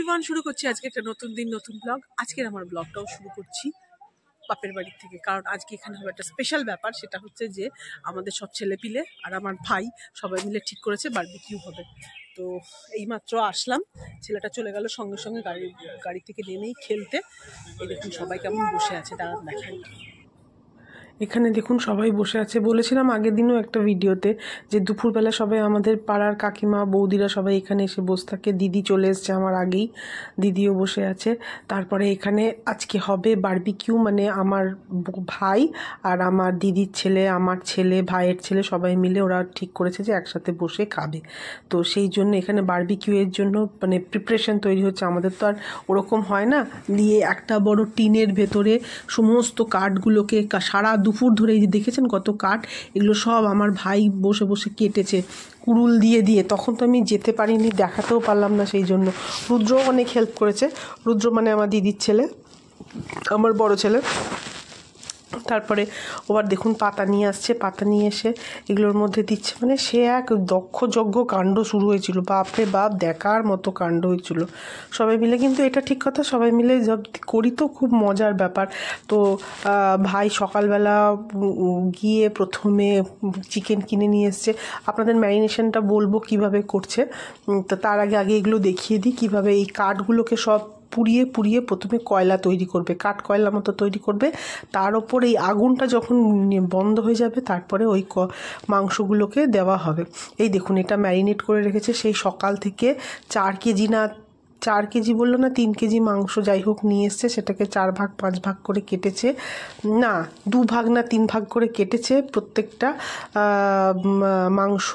Everyone, শুরু করছি আজকে একটা নতুন দিন নতুন ব্লগ। আজকের আমার ব্লগটাও শুরু করছি বাপের বাড়ি থেকে, কারণ আজকে এখানে হবে একটা স্পেশাল ব্যাপার। সেটা হচ্ছে যে আমাদের সব ছেলেপিলে আর আমার ভাই সবাই মিলে ঠিক করেছে বারবিকিউ হবে। তো এইমাত্র আসলাম, ছেলেটা চলে গেল সঙ্গে সঙ্গে গাড়ি থেকে নেমেই খেলতে। এই দেখুন সবাই কেমন বসে আছে, দাঁড়ান দেখাই। এখানে দেখুন সবাই বসে আছে। বলেছিলাম আগের দিনও একটা ভিডিওতে যে দুপুরবেলা সবাই আমাদের পাড়ার কাকিমা বৌদিরা সবাই এখানে এসে বসে থাকে। দিদি চলে এসছে আমার আগেই, দিদিও বসে আছে। তারপরে এখানে আজকে হবে বারবিকিউ, মানে আমার ভাই আর আমার দিদির ছেলে, আমার ছেলে, ভাইয়ের ছেলে সবাই মিলে ওরা ঠিক করেছে যে একসাথে বসে খাবে। তো সেই জন্য এখানে বারবিকিউ এর জন্য মানে প্রিপারেশন তৈরি হচ্ছে। আমাদের তো আর ওরকম হয় না, নিয়ে একটা বড় টিনের ভেতরে সমস্ত কাঠগুলোকে সারা দুপুর ধরে, এই যে দেখেছেন কত কাঠ, এগুলো সব আমার ভাই বসে বসে কেটেছে কুড়ুল দিয়ে দিয়ে। তখন তো আমি যেতে পারিনি, দেখাতেও পারলাম না, সেই জন্য রুদ্রও অনেক হেল্প করেছে। রুদ্র মানে আমার দিদির ছেলে, আমার বড় ছেলে। তারপরে ওবার দেখুন পাতা নিয়ে আসছে, পাতা নিয়ে এসে এগুলোর মধ্যে দিচ্ছে। মানে সে এক দক্ষযজ্ঞ কাণ্ড শুরু হয়েছিল, বাপরে বাপ, দেখার মতো কাণ্ড হয়েছিল সবাই মিলে। কিন্তু এটা ঠিক কথা, সবাই মিলে সব করি তো খুব মজার ব্যাপার। তো ভাই সকালবেলা গিয়ে প্রথমে চিকেন কিনে নিয়ে এসছে। আপনাদের ম্যারিনেশনটা বলবো কিভাবে করছে, তো তার আগে এগুলো দেখিয়ে দিই কিভাবে এই কাঠগুলোকে সব পুড়িয়ে পুড়িয়ে প্রথমে কয়লা তৈরি করবে, কাঠ কয়লা মতো তৈরি করবে। তার ওপর এই আগুনটা যখন বন্ধ হয়ে যাবে তারপরে ওই মাংসগুলোকে দেওয়া হবে। এই দেখুন এটা ম্যারিনেট করে রেখেছে সেই সকাল থেকে। 4 কেজি না 4 কেজি বললো না 3 কেজি মাংস যাই হোক নিয়ে এসছে। সেটাকে 4 ভাগ 5 ভাগ করে কেটেছে, না 2 ভাগ না 3 ভাগ করে কেটেছে প্রত্যেকটা মাংস।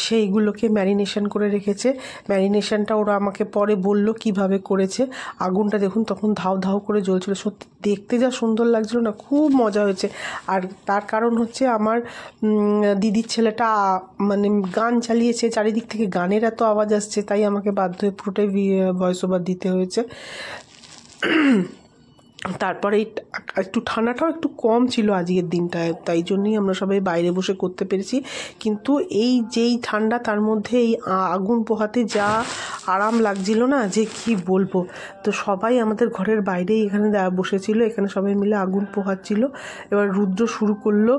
সেইগুলোকে ম্যারিনেশন করে রেখেছে। ম্যারিনেশনটা ওরা আমাকে পরে বলল কিভাবে করেছে। আগুনটা দেখুন তখন ধাউ ধাউ করে জ্বলছিল, সত্যি দেখতে যা সুন্দর লাগছিল না, খুব মজা হয়েছে। আর তার কারণ হচ্ছে আমার দিদির ছেলেটা মানে গান চালিয়েছে, চারিদিক থেকে গানের এত আওয়াজ আসছে, তাই আমাকে বাধ্য হয়ে পুরোটাই ভয়েস ওভার দিতে হয়েছে। তারপরে একটু ঠান্ডাটাও একটু কম ছিল আজকের দিনটায়, তাই জন্যই আমরা সবাই বাইরে বসে করতে পেরেছি। কিন্তু এই যেই ঠান্ডা তার মধ্যে এই আগুন পোহাতে যা আরাম লাগছিল না যে কি বলবো। তো সবাই আমাদের ঘরের বাইরেই এখানে বসেছিল, এখানে সবাই মিলে আগুন পোহাচ্ছিল। এবার রুদ্র শুরু করলো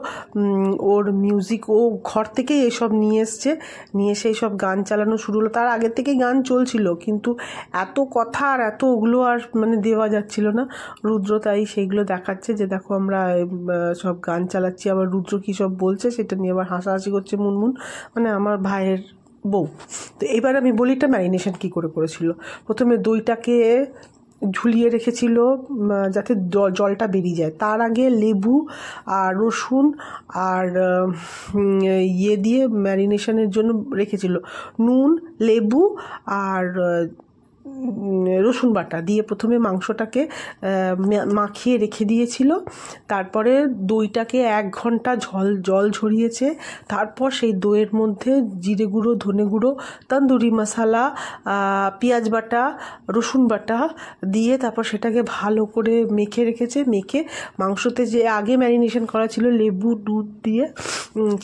ওর মিউজিক, ও ঘর থেকেই এসব নিয়ে এসছে, নিয়ে এসে সব গান চালানো শুরু হলো। তার আগের থেকেই গান চলছিল, কিন্তু এত কথা আর এত ওগুলো আর মানে দেওয়া যাচ্ছিল না। রুদ্র তাই সেইগুলো দেখাচ্ছে যে দেখো আমরা সব গান চালাচ্ছি। আবার রুদ্র কী সব বলছে সেটা নিয়ে আবার হাসাহাসি করছে মুনমুন, মানে আমার ভাইয়ের বউ। তো এবার আমি বলি এটা ম্যারিনেশন কী করে করেছিল। প্রথমে দইটাকে ঝুলিয়ে রেখেছিল যাতে জলটা বেরিয়ে যায়। তার আগে লেবু আর রসুন আর দিয়ে ম্যারিনেশনের জন্য রেখেছিল। নুন, লেবু আর রসুন বাটা দিয়ে প্রথমে মাংসটাকে মাখিয়ে রেখে দিয়েছিল। তারপরে দইটাকে 1 ঘন্টা জল ঝরিয়েছে। তারপর সেই দইয়ের মধ্যে জিরে গুঁড়ো, ধনে গুঁড়ো, তন্দুরি মশলা, পেঁয়াজ বাটা, রসুন বাটা দিয়ে তারপর সেটাকে ভালো করে মেখে রেখেছে। মেখে মাংসতে যে আগে ম্যারিনেশন করা ছিল লেবু দুধ দিয়ে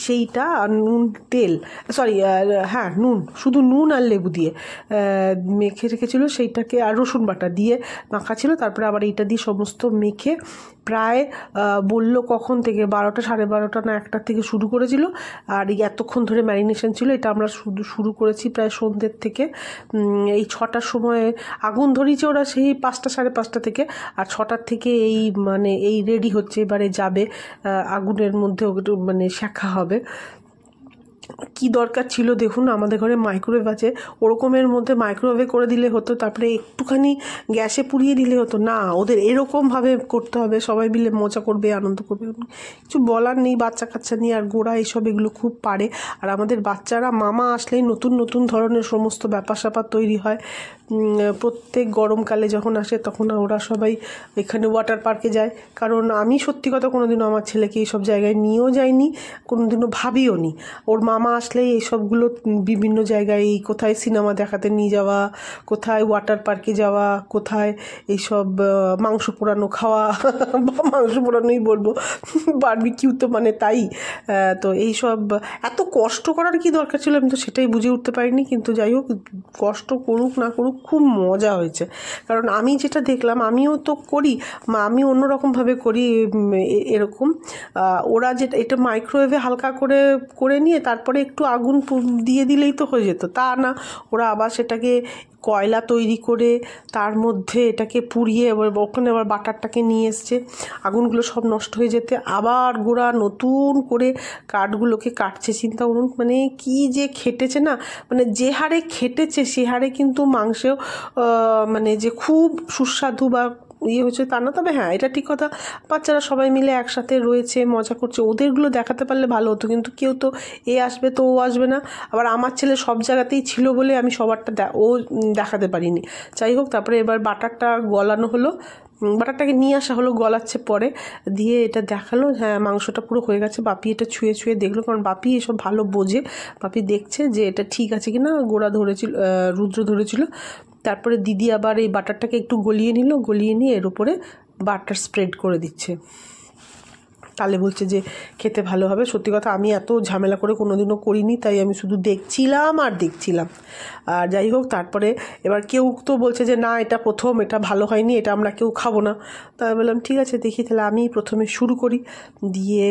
সেইটা, আর নুন, তেল, সরি হ্যাঁ নুন, শুধু নুন আর লেবু দিয়ে মেখে রেখেছিল সেইটাকে, আর রসুন বাটা দিয়ে মাখা ছিল। তারপরে আবার এইটা দিয়ে সমস্ত মেখে প্রায় বললো কখন থেকে 12টা, 12:30 না 1টার থেকে শুরু করেছিল। আর এতক্ষণ ধরে ম্যারিনেশন ছিল। এটা আমরা শুরু করেছি প্রায় সন্ধ্যের থেকে। এই 6টার সময় আগুন ধরিয়েছে ওরা, সেই 5টা 5:30 থেকে। আর 6টার থেকে এই মানে এই রেডি হচ্ছে, এবারে যাবে আগুনের মধ্যে মানে শেখা হবে। কি দরকার ছিল দেখুন, আমাদের ঘরে মাইক্রোওয়েভ আছে, ওরকমের মধ্যে মাইক্রোওয়েভে করে দিলে হতো, তারপরে একটুখানি গ্যাসে পুড়িয়ে দিলে হতো। না, ওদের এরকমভাবে করতে হবে, সবাই মিলে মজা করবে, আনন্দ করবে, কিছু বলার নেই। বাচ্চা কাচ্চা নিয়ে আর গোড়া এইসব এগুলো খুব পারে। আর আমাদের বাচ্চারা মামা আসলেই নতুন নতুন ধরনের সমস্ত ব্যাপার স্যাপার তৈরি হয়। প্রত্যেক গরমকালে যখন আসে তখন ওরা সবাই এখানে ওয়াটার পার্কে যায়। কারণ আমি সত্যি কথা কোনোদিনও আমার ছেলেকে এইসব জায়গায় নিয়েও যাইনি, কোনোদিনও ভাবিও নি। ওর মামা আসলেই এইসবগুলো বিভিন্ন জায়গায়, কোথায় সিনেমা দেখাতে নিয়ে যাওয়া, কোথায় ওয়াটার পার্কে যাওয়া, কোথায় এইসব মাংস পোড়ানো খাওয়া বা মাংস পোড়ানোই বলবো, বারবিকিউ তো মানে তাই। তো এইসব এত কষ্ট করার কি দরকার ছিল, আমি তো সেটাই বুঝে উঠতে পারিনি। কিন্তু যাই হোক, কষ্ট করুক না করুক খুব মজা হয়েছে। কারণ আমি যেটা দেখলাম, আমিও তো করি, আমি অন্যরকমভাবে করি এরকম। ওরা যেটা এটা মাইক্রোওয়েভে হালকা করে করে নিয়ে তারপরে একটু আগুন দিয়ে দিলেই তো হয়ে যেত, তা না, ওরা আবার সেটাকে কয়লা তৈরি করে তার মধ্যে এটাকে পুড়িয়ে ওখানে আবার বাটারটাকে নিয়ে এসছে, আগুনগুলো সব নষ্ট হয়ে যেতে আবার গোড়া নতুন করে কাঠগুলোকে কাটছে। চিন্তা করুন, মানে কি যে খেটেছে না, মানে যে হারে খেটেছে সে হারে কিন্তু মাংসেও মানে যে খুব সুস্বাদু বা হয়েছে তা না। তবে হ্যাঁ, এটা ঠিক কথা, বাচ্চারা সবাই মিলে একসাথে রয়েছে, মজা করছে, ওদেরগুলো দেখাতে পারলে ভালো হতো, কিন্তু কেউ তো এ আসবে তো ও আসবে না। আবার আমার ছেলে সব জায়গাতেই ছিল বলে আমি সবারটা ও দেখাতে পারিনি। যাই হোক, তারপরে এবার বাটারটা গলানো হলো, বাটারটাকে নিয়ে আসা হলো, গলাচ্ছে পরে, দিয়ে এটা দেখালো, হ্যাঁ মাংসটা পুরো হয়ে গেছে। বাপি এটা ছুঁয়ে ছুঁয়ে দেখলো, কারণ বাপি এসব ভালো বোঝে, বাপি দেখছে যে এটা ঠিক আছে কিনা। গোড়া ধরেছিল, রুদ্র ধরেছিল। তারপরে দিদি আবার এই বাটারটাকে একটু গলিয়ে নিল, গলিয়ে নিয়ে এর উপরে বাটার স্প্রেড করে দিচ্ছে, তাহলে বলছে যে খেতে ভালো হবে। সত্যি কথা, আমি এত ঝামেলা করে কোনোদিনও করিনি, তাই আমি শুধু দেখছিলাম আর দেখছিলাম। আর যাই হোক, তারপরে এবার কেউ তো বলছে যে না এটা প্রথম, এটা ভালো হয়নি, এটা আমরা কেউ খাবো না। তাই বললাম ঠিক আছে দেখি, তাহলে আমি প্রথমে শুরু করি। দিয়ে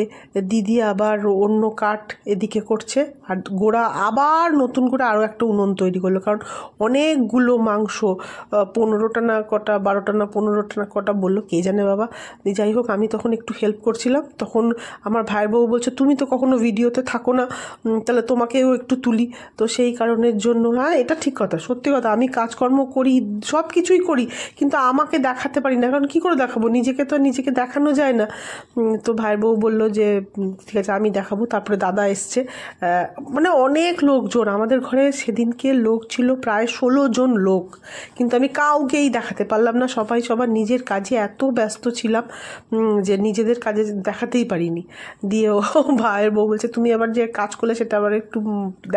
দিদি আবার অন্য কাঠ এদিকে করছে, আর গোড়া আবার নতুন করে আরও একটা উনুন তৈরি করলো, কারণ অনেকগুলো মাংস, 15টা না কটা, 12টা না 15টা না কটা বললো, কে জানে বাবা। যাই হোক, আমি তখন একটু হেল্প করছিলাম। তখন আমার ভাইয়ের বউ বলছে তুমি তো কখনো ভিডিওতে থাকো না, তাহলে তোমাকেও একটু তুলি। তো সেই কারণের জন্য, হ্যাঁ এটা ঠিক কথা, সত্যি কথা, আমি কাজকর্ম করি, সব কিছুই করি, কিন্তু আমাকে দেখাতে পারি না, কারণ কী করে দেখাবো, নিজেকে তো নিজেকে দেখানো যায় না। তো ভাইয়ের বউ বললো যে ঠিক আছে আমি দেখাবো। তারপরে দাদা এসছে, মানে অনেক লোকজন আমাদের ঘরে সেদিনকে, লোক ছিল প্রায় 16 জন লোক, কিন্তু আমি কাউকেই দেখাতে পারলাম না, সবাই সবার নিজের কাজে এত ব্যস্ত ছিলাম যে নিজেদের কাজে দেখাতেই পারিনি। দিয়ে ও ভাইয়ের বউ বলছে তুমি আবার যে কাজ করলে সেটা আবার একটু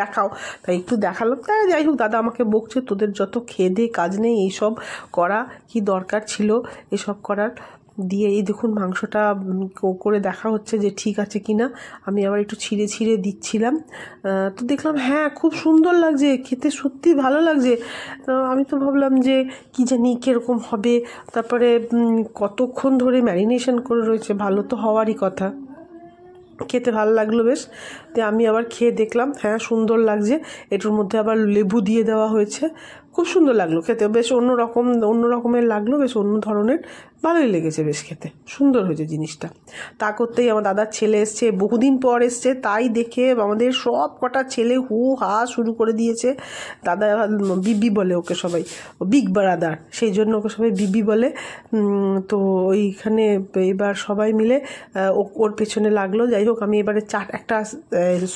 দেখাও, তাই একটু দেখালাম। তাই যাই হোক, দাদা আমাকে বকছে তোদের যত খেয়ে দে কাজ নেই, এইসব করা কি দরকার ছিল এসব করার। দিয়ে এই দেখুন মাংসটা করে দেখা হচ্ছে যে ঠিক আছে কি না। আমি আবার একটু ছিঁড়ে ছিঁড়ে দিচ্ছিলাম, তো দেখলাম হ্যাঁ খুব সুন্দর লাগছে খেতে, সত্যি ভালো লাগছে। আমি তো ভাবলাম যে কি জানি কীরকম হবে, তারপরে কতক্ষণ ধরে ম্যারিনেশন করে রয়েছে, ভালো তো হওয়ারই কথা। খেতে ভালো লাগলো বেশ। তো আমি আবার খেয়ে দেখলাম, হ্যাঁ সুন্দর লাগছে, এটার মধ্যে আবার লেবু দিয়ে দেওয়া হয়েছে, খুব সুন্দর লাগলো খেতে, বেশ অন্য রকমের লাগলো, বেশ অন্য ধরনের, ভালোই লেগেছে বেশ, খেতে সুন্দর হয়েছে জিনিসটা। তা করতেই আমার দাদার ছেলে এসছে, বহুদিন পর এসছে, তাই দেখে আমাদের সব কটা ছেলে হু হা শুরু করে দিয়েছে। দাদা বিবি বলে ওকে সবাই, বিগ ব্রাদার, সেই জন্য ওকে সবাই বিবি বলে। তো ওইখানে এবার সবাই মিলে ওর পেছনে লাগলো। যাই হোক, আমি এবারে একটা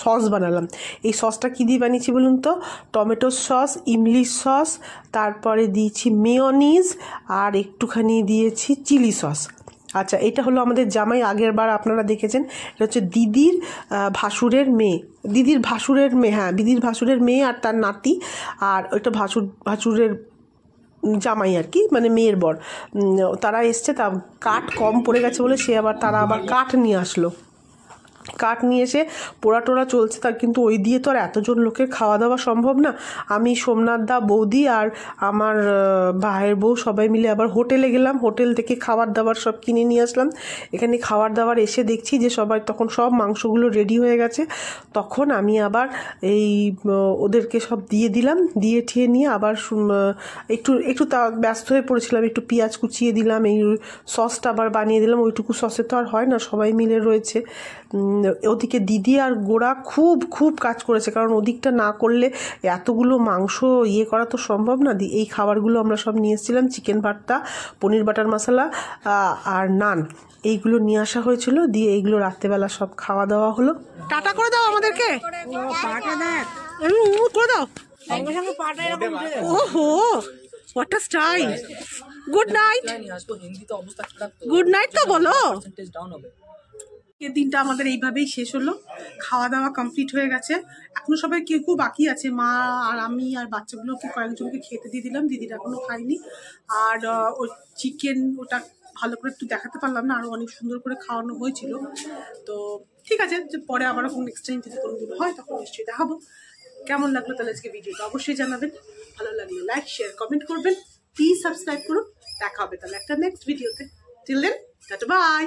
সস বানালাম। এই সসটা কী দিয়ে বানিয়েছি বলুন তো? টমেটো সস, ইমলি সস, তারপরে দিয়েছি মেয়োনিজ, আর একটুখানি দিয়েছি চিলি সস। আচ্ছা, এটা হলো আমাদের জামাই, আগের বার আপনারা দেখেছেন, এটা হচ্ছে দিদির ভাসুরের মেয়ে, দিদির ভাসুরের মেয়ে, হ্যাঁ দিদির ভাসুরের মেয়ে আর তার নাতি, আর ওইটা ভাসুরের জামাই আর কি, মানে মেয়ের বর। তারা এসছে, তা কাঠ কম পড়ে গেছে বলে তারা আবার কাঠ নিয়ে আসলো, কাঠ নিয়ে এসে পোড়া টোড়া চলছে, তার কিন্তু ওই দিয়ে তো আর এতজন লোকের খাওয়া দাওয়া সম্ভব না। আমি, সোমনাথ দা, বৌদি আর আমার ভাইয়ের বউ সবাই মিলে আবার হোটেলে গেলাম, হোটেল থেকে খাবার দাবার সব কিনে নিয়ে আসলাম। এখানে খাবার দাবার এসে দেখছি যে সবাই তখন সব মাংসগুলো রেডি হয়ে গেছে। তখন আমি আবার এই ওদেরকে সব দিয়ে দিলাম, দিয়ে ঠিয়ে নিয়ে আবার একটু তা ব্যস্ত হয়ে পড়েছিলাম, একটু পেঁয়াজ কুচিয়ে দিলাম, এই সসটা আবার বানিয়ে দিলাম, ওইটুকু সসে তো আর হয় না, সবাই মিলে রয়েছে। ওদিকে দিদি আর গোড়া খুব কাজ করেছে, কারণ ওদিকটা না করলে এতগুলো মাংস করা তো সম্ভব না। এই খাবারগুলো আমরা সব নিয়ে এসেছিলাম, চিকেন ভর্তা, পনির বাটার মশলা আর নান, এইগুলো নিয়ে আসা হয়েছিল। দিয়ে এইগুলো রাত্রেবেলা সব খাওয়া দাওয়া হলো। টাটা করে দাও আমাদেরকে, করে দাও। ওহো, what a style. Good night, good night তো বলো। দিনটা আমাদের এইভাবেই শেষ হলো, খাওয়া দাওয়া কমপ্লিট হয়ে গেছে। এখনো সবাই কেউ বাকি আছে, মা আর আমি আর বাচ্চাগুলোকে কয়েকজনকে খেতে দিয়ে দিলাম, দিদিরা এখনো খাইনি। আর ওই চিকেন, ওটা ভালো করে একটু দেখাতে পারলাম না, আরও অনেক সুন্দর করে খাওয়ানো হয়েছিল। তো ঠিক আছে, যে পরে আবারও নেক্সট টাইম যদি কোনো দিন হয় তখন নিশ্চয়ই দেখাবো। কেমন লাগলো তাহলে আজকে ভিডিওটা অবশ্যই জানাবেন। ভালো লাগলে লাইক শেয়ার কমেন্ট করবেন, প্লিজ সাবস্ক্রাইব করুন। দেখা হবে তাহলে একটা নেক্সট ভিডিওতে। Till then tata by.